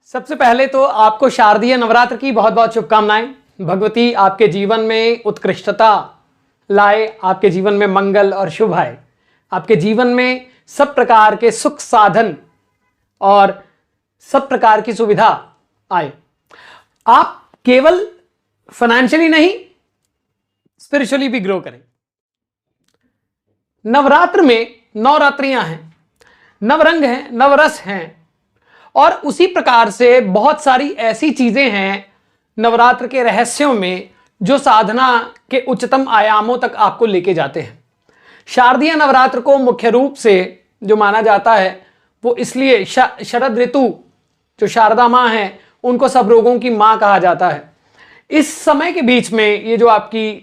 सबसे पहले तो आपको शारदीय नवरात्र की बहुत बहुत शुभकामनाएं। भगवती आपके जीवन में उत्कृष्टता लाए, आपके जीवन में मंगल और शुभ आए, आपके जीवन में सब प्रकार के सुख साधन और सब प्रकार की सुविधा आए। आप केवल फाइनेंशियली नहीं, स्पिरिचुअली भी ग्रो करें। नवरात्र में नवरात्रियां हैं, नवरंग हैं, नवरस हैं और उसी प्रकार से बहुत सारी ऐसी चीजें हैं नवरात्र के रहस्यों में जो साधना के उच्चतम आयामों तक आपको लेके जाते हैं। शारदीय नवरात्र को मुख्य रूप से जो माना जाता है वो इसलिए शरद ऋतु जो शारदा माँ है उनको सब रोगों की माँ कहा जाता है। इस समय के बीच में ये जो आपकी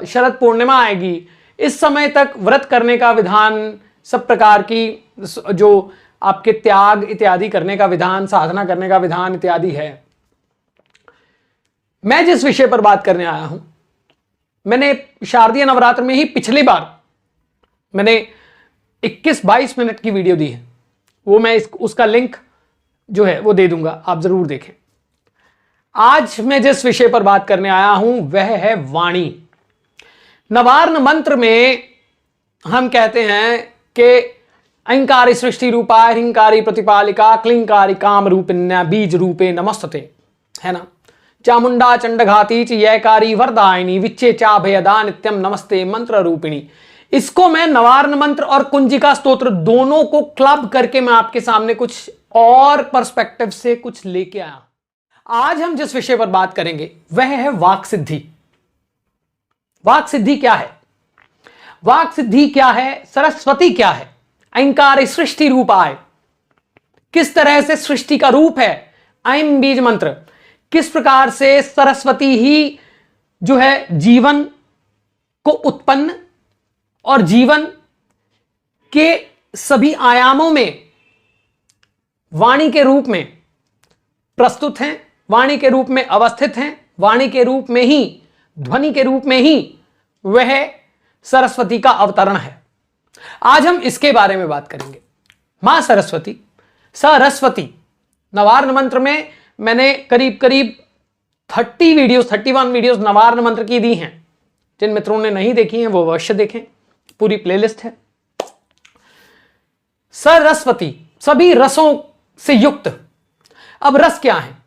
शरद पूर्णिमा आएगी, इस समय तक व्रत करने का विधान, सब प्रकार की जो आपके त्याग इत्यादि करने का विधान, साधना करने का विधान इत्यादि है। मैं जिस विषय पर बात करने आया हूं, मैंने शारदीय नवरात्र में ही पिछली बार मैंने 21-22 मिनट की वीडियो दी है, वो मैं उसका लिंक जो है वो दे दूंगा, आप जरूर देखें। आज मैं जिस विषय पर बात करने आया हूं वह है वाणी। नवार्न मंत्र में हम कहते हैं कि अहंकारी सृष्टि रूपा हिंकारी प्रतिपालिका क्लिंकारी काम रूपिण्या बीज रूपे नमस्तते, है ना। चामुंडा चंडघाती चयकारी वरदायिनी विच्चे चाभयदा नित्यम नमस्ते मंत्र रूपिणी। इसको मैं नवार्न मंत्र और कुंजिका स्तोत्र दोनों को क्लब करके मैं आपके सामने कुछ और पर्सपेक्टिव से कुछ लेके आया। आज हम जिस विषय पर बात करेंगे वह है वाक सिद्धि। वाक सिद्धि क्या है? वाक सिद्धि क्या है? सरस्वती क्या है? अहंकार सृष्टि रूप आए, किस तरह से सृष्टि का रूप है ऐं बीज मंत्र, किस प्रकार से सरस्वती ही जो है जीवन को उत्पन्न और जीवन के सभी आयामों में वाणी के रूप में प्रस्तुत हैं, वाणी के रूप में अवस्थित हैं, वाणी के रूप में ही, ध्वनि के रूप में ही वह सरस्वती का अवतरण है। आज हम इसके बारे में बात करेंगे। मां सरस्वती, सरस्वती नवार्न मंत्र में मैंने करीब 31 वीडियोस नवार्न मंत्र की दी हैं। जिन मित्रों ने नहीं देखी हैं वो अवश्य देखें, पूरी प्लेलिस्ट है। सरस्वती सभी रसों से युक्त। अब रस क्या है?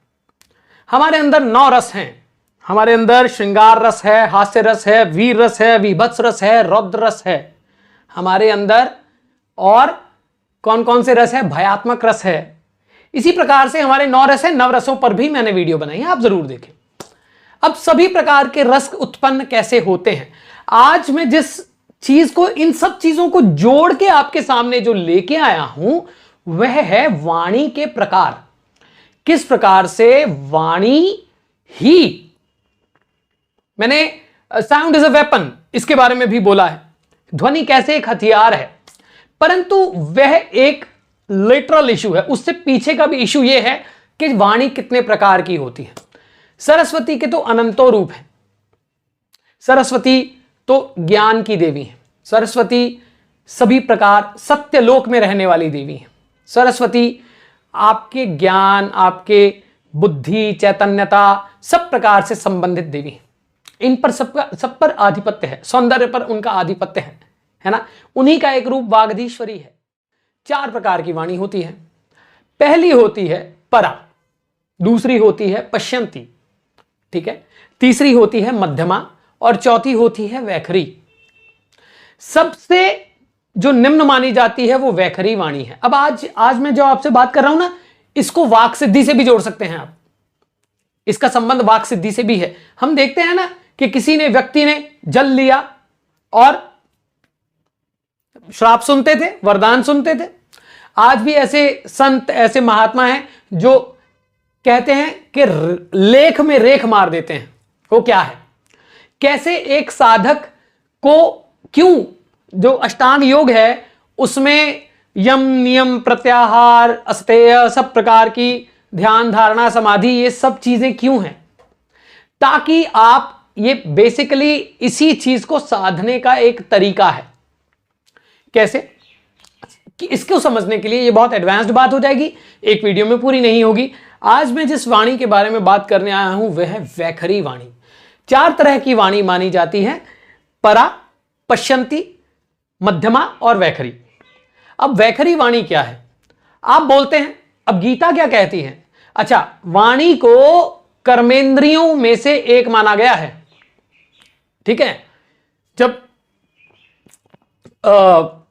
हमारे अंदर 9 रस हैं। हमारे अंदर श्रृंगार रस है, हास्य रस है, वीर रस है, विभत्स रस है, रौद्र रस है हमारे अंदर। और कौन कौन से रस है? भयात्मक रस है। इसी प्रकार से हमारे 9 रस है। 9 रसों पर भी मैंने वीडियो बनाई है, आप जरूर देखें। अब सभी प्रकार के रस उत्पन्न कैसे होते हैं, आज मैं जिस चीज को, इन सब चीजों को जोड़ के आपके सामने जो लेके आया हूं वह है वाणी के प्रकार। किस प्रकार से वाणी ही, मैंने साउंड इज अ वेपन इसके बारे में भी बोला है। ध्वनि कैसे एक हथियार है, परंतु वह एक लिटरल इशू है। उससे पीछे का भी इशू यह है कि वाणी कितने प्रकार की होती है। सरस्वती के तो अनंतों रूप है। सरस्वती तो ज्ञान की देवी है। सरस्वती सभी प्रकार सत्यलोक में रहने वाली देवी है। सरस्वती आपके ज्ञान, आपके बुद्धि, चैतन्यता सब प्रकार से संबंधित देवी है। इन पर सब पर आधिपत्य है, सौंदर्य पर उनका आधिपत्य है ना। उन्हीं का एक रूप वागधीश्वरी है। 4 प्रकार की वाणी होती है। पहली होती है परा, दूसरी होती है पश्यंती, ठीक है, तीसरी होती है मध्यमा और चौथी होती है वैखरी। सबसे जो निम्न मानी जाती है वो वैखरी वाणी है। अब आज मैं जो आपसे बात कर रहा हूं ना, इसको वाक सिद्धि से भी जोड़ सकते हैं आप। इसका संबंध वाक सिद्धि से भी है। हम देखते हैं ना कि किसी ने, व्यक्ति ने जल लिया और श्राप सुनते थे, वरदान सुनते थे। आज भी ऐसे संत, ऐसे महात्मा हैं जो कहते हैं कि लेख में रेख मार देते हैं। वो क्या है? कैसे एक साधक को, क्यों जो अष्टांग योग है उसमें यम, नियम, प्रत्याहार, अस्तेय, सब प्रकार की ध्यान, धारणा, समाधि, ये सब चीजें क्यों हैं? ताकि आप, ये बेसिकली इसी चीज को साधने का एक तरीका है। कैसे कि इसको समझने के लिए ये बहुत एडवांस्ड बात हो जाएगी, एक वीडियो में पूरी नहीं होगी। आज मैं जिस वाणी के बारे में बात करने आया हूं वह है वैखरी वाणी। 4 तरह की वाणी मानी जाती है, परा, पश्यंती, मध्यमा और वैखरी। अब वैखरी वाणी क्या है? आप बोलते हैं अब गीता क्या कहती है? अच्छा, वाणी को कर्मेंद्रियों में से एक माना गया है, ठीक है। जब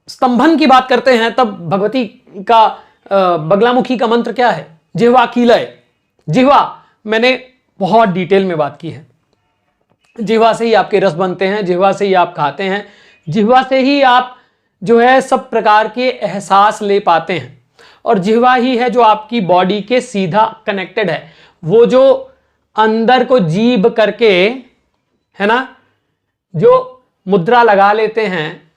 स्तंभन की बात करते हैं तब भगवती का बगलामुखी का मंत्र क्या है? जिह्वा कीलय। जिह्वा मैंने बहुत डिटेल में बात की है। जिह्वा से ही आपके रस बनते हैं, जिह्वा से ही आप खाते हैं, जिह्वा से ही आप जो है सब प्रकार के एहसास ले पाते हैं, और जिह्वा ही है जो आपकी बॉडी के सीधा कनेक्टेड है। वो जो अंदर को जीभ करके, है ना, जो मुद्रा लगा लेते हैं,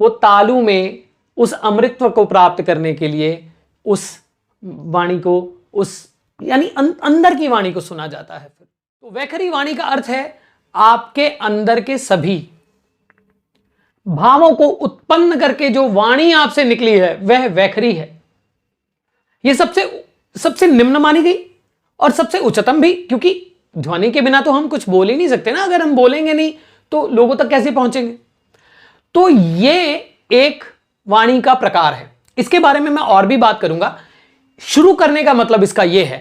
वो तालु में उस अमृतत्व को प्राप्त करने के लिए उस वाणी को, उस यानी अंदर की वाणी को सुना जाता है। फिर तो वैखरी वाणी का अर्थ है आपके अंदर के सभी भावों को उत्पन्न करके जो वाणी आपसे निकली है वह वैखरी है। यह सबसे निम्न मानी गई और सबसे उच्चतम भी, क्योंकि ध्वनि के बिना तो हम कुछ बोल ही नहीं सकते ना। अगर हम बोलेंगे नहीं तो लोगों तक कैसे पहुंचेंगे? तो यह एक वाणी का प्रकार है। इसके बारे में मैं और भी बात करूंगा। शुरू करने का मतलब इसका यह है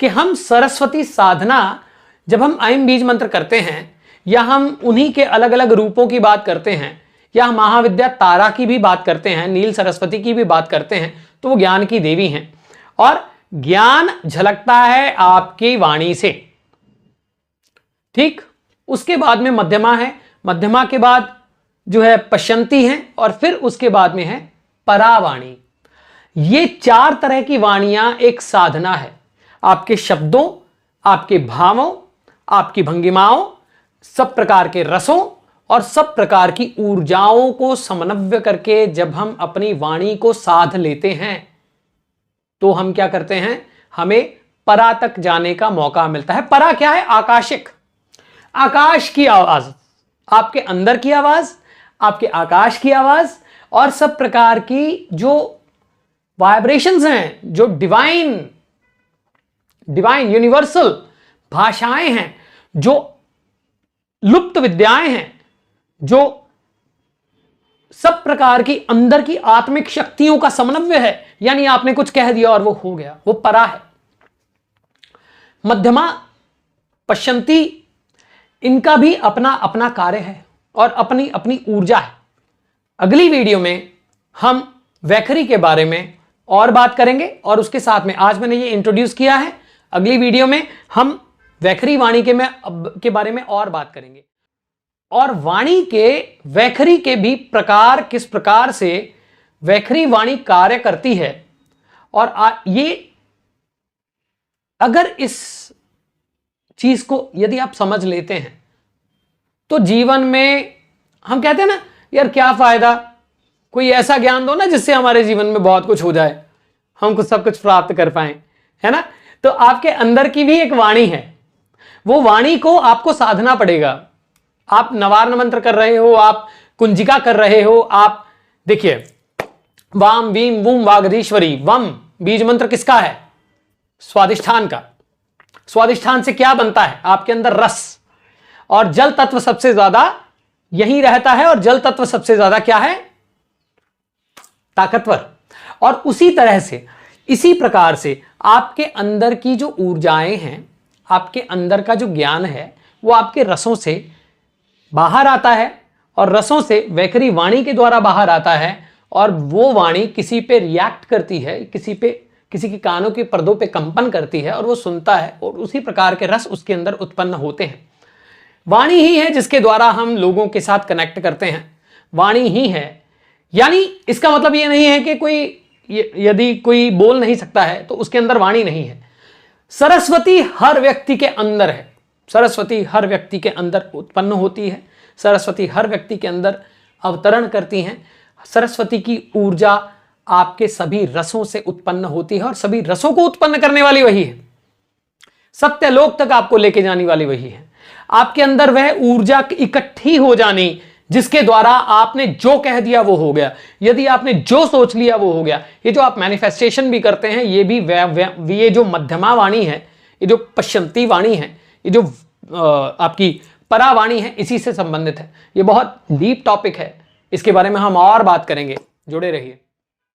कि हम सरस्वती साधना, जब हम ऐं बीज मंत्र करते हैं या हम उन्हीं के अलग अलग रूपों की बात करते हैं या हम महाविद्या तारा की भी बात करते हैं, नील सरस्वती की भी बात करते हैं, तो वो ज्ञान की देवी हैं और ज्ञान झलकता है आपकी वाणी से। ठीक, उसके बाद में मध्यमा है, मध्यमा के बाद जो है पश्यंती है, और फिर उसके बाद में है परावाणी। ये 4 तरह की वाणियां एक साधना है। आपके शब्दों, आपके भावों, आपकी भंगिमाओं, सब प्रकार के रसों और सब प्रकार की ऊर्जाओं को समन्वय करके जब हम अपनी वाणी को साध लेते हैं तो हम क्या करते हैं? हमें परा तक जाने का मौका मिलता है। परा क्या है? आकाशिक, आकाश की आवाज, आपके अंदर की आवाज, आपके आकाश की आवाज, और सब प्रकार की जो वाइब्रेशंस हैं, जो डिवाइन यूनिवर्सल भाषाएं हैं, जो लुप्त विद्याएं हैं, जो सब प्रकार की अंदर की आत्मिक शक्तियों का समन्वय है। यानी आपने कुछ कह दिया और वो हो गया, वो परा है। मध्यमा, पश्यंती, इनका भी अपना अपना कार्य है और अपनी अपनी ऊर्जा है। अगली वीडियो में हम वैखरी के बारे में और बात करेंगे, और उसके साथ में आज मैंने ये इंट्रोड्यूस किया है। अगली वीडियो में हम वैखरी वाणी के बारे में और बात करेंगे, और वाणी के वैखरी के भी प्रकार, किस प्रकार से वैखरी वाणी कार्य करती है। और ये अगर इस चीज को यदि आप समझ लेते हैं तो जीवन में, हम कहते हैं ना यार क्या फायदा, कोई ऐसा ज्ञान दो ना जिससे हमारे जीवन में बहुत कुछ हो जाए, हम कुछ सब कुछ प्राप्त कर पाए, है ना। तो आपके अंदर की भी एक वाणी है, वो वाणी को आपको साधना पड़ेगा। आप नवार्न मंत्र कर रहे हो, आप कुंजिका कर रहे हो, आप देखिए वाम वीम वूम वागधीश्वरी। वम बीज मंत्र किसका है? स्वादिष्ठान का। स्वादिष्ठान से क्या बनता है? आपके अंदर रस, और जल तत्व सबसे ज्यादा यहीं रहता है, और जल तत्व सबसे ज्यादा क्या है? ताकतवर। और उसी तरह से, इसी प्रकार से आपके अंदर की जो ऊर्जाएं हैं, आपके अंदर का जो ज्ञान है, वो आपके रसों से बाहर आता है, और रसों से वैखरी वाणी के द्वारा बाहर आता है, और वो वाणी किसी पे रिएक्ट करती है, किसी के कानों के पर्दों पे कंपन करती है, और वो सुनता है, और उसी प्रकार के रस उसके अंदर उत्पन्न होते हैं। वाणी ही है जिसके द्वारा हम लोगों के साथ कनेक्ट करते हैं, वाणी ही है। यानी इसका मतलब ये नहीं है कि यदि कोई बोल नहीं सकता है तो उसके अंदर वाणी नहीं है। सरस्वती हर व्यक्ति के अंदर है, सरस्वती हर व्यक्ति के अंदर उत्पन्न होती है, सरस्वती हर व्यक्ति के अंदर अवतरण करती हैं। सरस्वती की ऊर्जा आपके सभी रसों से उत्पन्न होती है, और सभी रसों को उत्पन्न करने वाली वही है। सत्यलोक तक आपको लेके जाने वाली वही है। आपके अंदर वह ऊर्जा इकट्ठी हो जानी जिसके द्वारा आपने जो कह दिया वो हो गया, यदि आपने जो सोच लिया वो हो गया। ये जो आप मैनिफेस्टेशन भी करते हैं, ये भी ये जो मध्यमा वाणी है, ये जो पश्चंती वाणी है, ये जो आपकी परावाणी है, इसी से संबंधित है। ये बहुत डीप टॉपिक है, इसके बारे में हम और बात करेंगे। जुड़े रहिए।